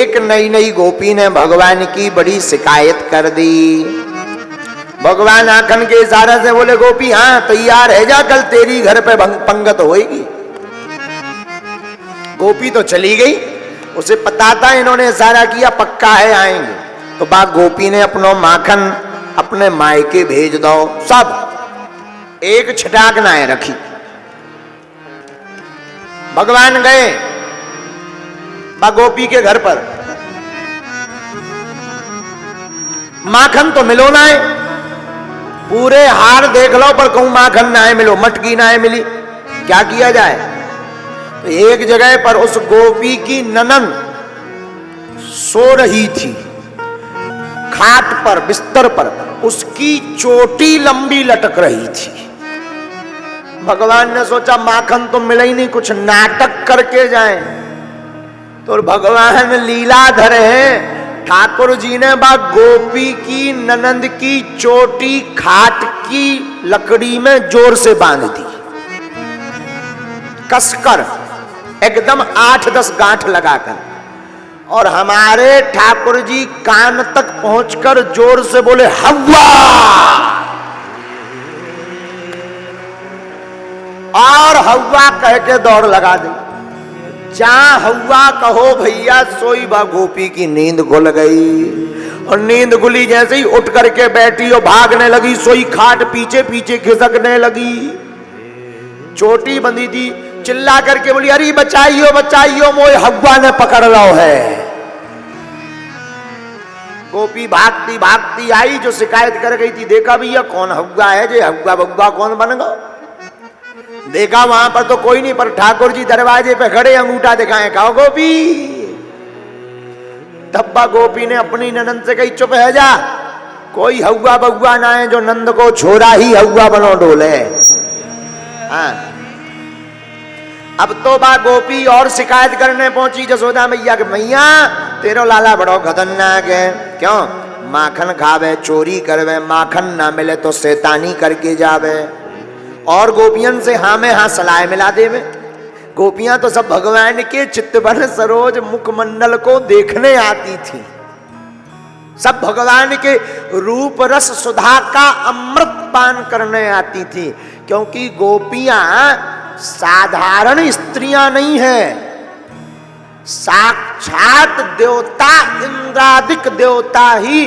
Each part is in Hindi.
एक नई नई गोपी ने भगवान की बड़ी शिकायत कर दी। भगवान आखन के इशारे से बोले गोपी हाँ तैयार है जा, कल तेरी घर पे पंगत होएगी। गोपी तो चली गई, उसे पता था इन्होंने इशारा किया पक्का है आएंगे। तो बा गोपी ने अपनो माखन अपने मायके भेज दो, सब एक छटाक नाए रखी। भगवान गए बा गोपी के घर पर, माखन तो मिलो ना है, पूरे हार देख लो पर कहूं माखन ना है मिलो, मटकी ना है मिली, क्या किया जाए। तो एक जगह पर उस गोपी की ननन सो रही थी खाट पर बिस्तर पर, उसकी चोटी लंबी लटक रही थी। भगवान ने सोचा माखन तो मिला ही नहीं, कुछ नाटक करके जाएं। तो भगवान लीलाधर है, ठाकुर जी ने बा गोपी की ननंद की चोटी खाट की लकड़ी में जोर से बांध दी, कसकर एकदम 8-10 गांठ लगाकर, और हमारे ठाकुर जी कान तक पहुंचकर जोर से बोले हव्वा, और हव्वा कह के दौड़ लगा दी। जहां हव्वा कहो भैया सोई बा गोपी की नींद खुल गई, और नींद खुली जैसे ही उठ करके बैठी और भागने लगी, सोई खाट पीछे पीछे खिसकने लगी। चोटी बंधी थी, चिल्ला करके बोली अरे बचाइयो बचाइयो मोए हव्वा ने पकड़ लो है। गोपी भागती भागती आई, जो शिकायत कर गई थी, देखा भैया कौन हव्वा है, जे हव्वा बव्वा कौन बन गो। देखा वहां पर तो कोई नहीं, पर ठाकुर जी दरवाजे पे खड़े अंगूठा दिखाए, कहो गोपी। तब्बा गोपी ने अपनी ननंद से कही चुप है जा, कोई हव्वा बव्वा ना है, जो नंद को छोरा ही हव्वा बनो डोले। हाँ। अब तो बा गोपी और शिकायत करने पहुंची जसोदा मैया के, मैया तेरो लाला बड़ो खतरनाक है, क्यों माखन खावे चोरी करवे, माखन ना मिले तो शैतानी करके जावे, और गोपियन से हाँ में हाँ सलाह मिला देवे। गोपियां तो सब भगवान के चित्तवन सरोज मुखमंडल को देखने आती थी, सब भगवान के रूप रस सुधा का अमृत पान करने आती थी, क्योंकि गोपियां साधारण स्त्रियां नहीं है, साक्षात देवता इंद्रादिक देवता ही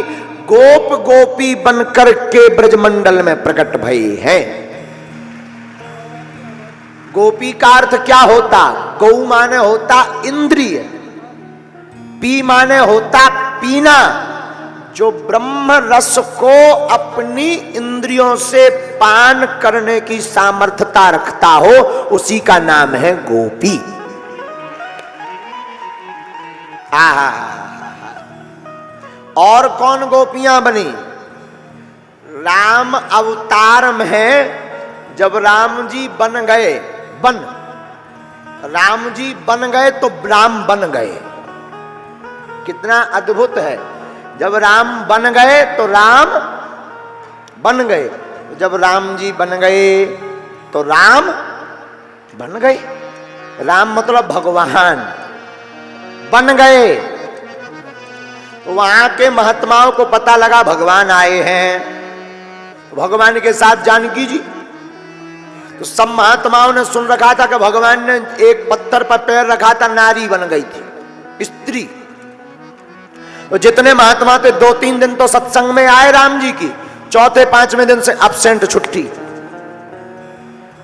गोप गोपी बनकर के ब्रजमंडल में प्रकट भई है। गोपी का अर्थ क्या होता, गौ माने होता इंद्रिय, पी माने होता पीना, जो ब्रह्म रस को अपनी इंद्रियों से पान करने की सामर्थ्यता रखता हो, उसी का नाम है गोपी। और कौन गोपियां बनी, राम अवतार में जब राम जी बन गए, राम जी बन गए तो राम बन गए, कितना अद्भुत है। जब राम बन गए तो राम बन गए, जब राम जी बन गए तो राम बन गए। राम मतलब भगवान बन गए। तो वहां के महात्माओं को पता लगा भगवान आए हैं, तो भगवान के साथ जानकी जी, तो सब महात्माओं ने सुन रखा था कि भगवान ने एक पत्थर पर पैर रखा था, नारी बन गई थी, स्त्री। तो जितने महात्मा थे 2-3 दिन तो सत्संग में आए राम जी की, 4-5वें दिन से अब्सेंट छुट्टी।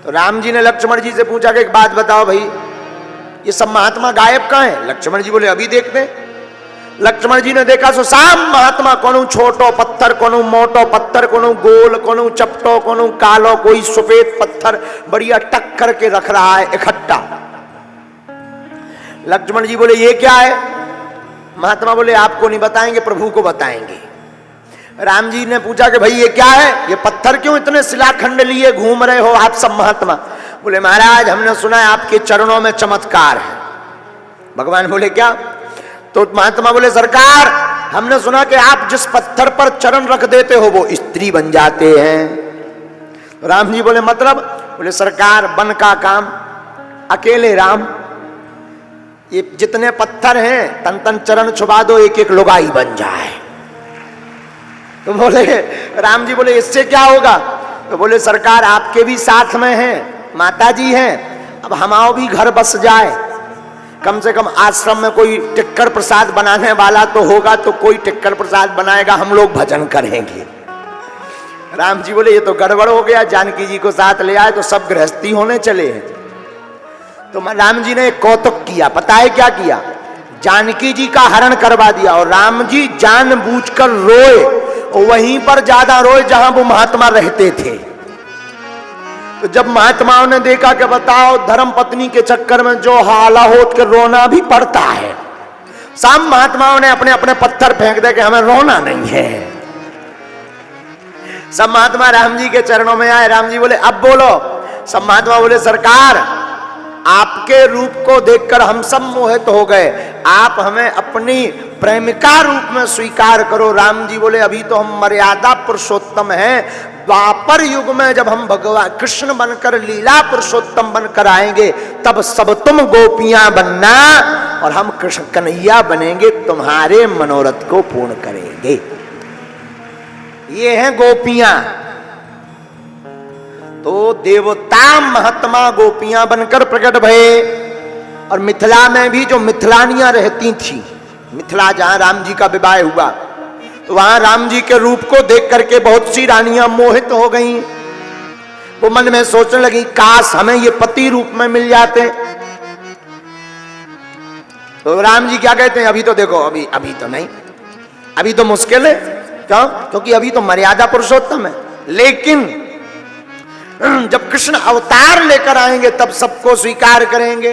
तो राम जी ने लक्ष्मण जी से पूछा कि एक बात बताओ भाई, ये सब महात्मा गायब कहां है। लक्ष्मण जी बोले अभी देखते। लक्ष्मण जी ने देखा सो साम महात्मा, कोनो छोटो पत्थर, कोनो मोटो पत्थर, कोनो गोल, कोनो चपटो, कोनो कालो, कोई सफेद पत्थर बढ़िया टक्कर के रख रहा है इकट्ठा। लक्ष्मण जी बोले ये क्या है। महात्मा बोले आपको नहीं बताएंगे, प्रभु को बताएंगे। राम जी ने पूछा कि भाई ये क्या है, ये पत्थर क्यों इतने शिलाखंड लिए घूम रहे हो आप सब महात्मा। बोले महाराज हमने सुना है आपके चरणों में चमत्कार है। भगवान बोले क्या। तो महात्मा बोले सरकार हमने सुना कि आप जिस पत्थर पर चरण रख देते हो वो स्त्री बन जाते हैं। राम जी बोले मतलब। बोले सरकार वन का काम अकेले राम, ये जितने पत्थर हैं तन तन चरण छुपा दो, एक एक लुगाई बन जाए। तो बोले राम जी बोले इससे क्या होगा? तो बोले सरकार आपके भी साथ में हैं, माता जी हैं, अब हमारा भी घर बस जाए, कम से कम आश्रम में कोई टिक्कर प्रसाद बनाने वाला तो होगा, तो कोई टिक्कर प्रसाद बनाएगा, हम लोग भजन करेंगे। राम जी बोले ये तो गड़बड़ हो गया, जानकी जी को साथ ले आए तो सब गृहस्थी होने चले हैं। तो राम जी ने एक कौतुक किया, पता है क्या किया? जानकी जी का हरण करवा दिया और राम जी जानबूझकर रोए, वहीं पर ज्यादा रोए जहां वो महात्मा रहते थे। तो जब महात्माओं ने देखा कि बताओ धर्म पत्नी के चक्कर में जो हाला होत के रोना भी पड़ता है, सब महात्माओं ने अपने अपने पत्थर फेंक दे कि हमें रोना नहीं है। सब महात्मा राम जी के चरणों में आए। राम जी बोले अब बोलो। सब महात्मा बोले सरकार आपके रूप को देखकर हम सब मोहित हो गए, आप हमें अपनी प्रेमिका रूप में स्वीकार करो। राम जी बोले अभी तो हम मर्यादा पुरुषोत्तम हैं, द्वापर युग में जब हम भगवान कृष्ण बनकर लीला पुरुषोत्तम बनकर आएंगे तब सब तुम गोपियां बनना और हम कृष्ण कन्हैया बनेंगे, तुम्हारे मनोरथ को पूर्ण करेंगे। ये हैं गोपियां। तो देवता महात्मा गोपियां बनकर प्रकट भये। और मिथिला में भी जो मिथिलानियां रहती थी, मिथिला जहां राम जी का विवाह हुआ, तो वहां राम जी के रूप को देख करके बहुत सी रानियां मोहित हो गईं। वो मन में सोचने लगी काश हमें ये पति रूप में मिल जाते। तो राम जी क्या कहते हैं? अभी तो देखो, अभी तो नहीं, अभी तो मुश्किल है। क्यों? क्योंकि अभी तो मर्यादा पुरुषोत्तम है, लेकिन जब कृष्ण अवतार लेकर आएंगे तब सबको स्वीकार करेंगे।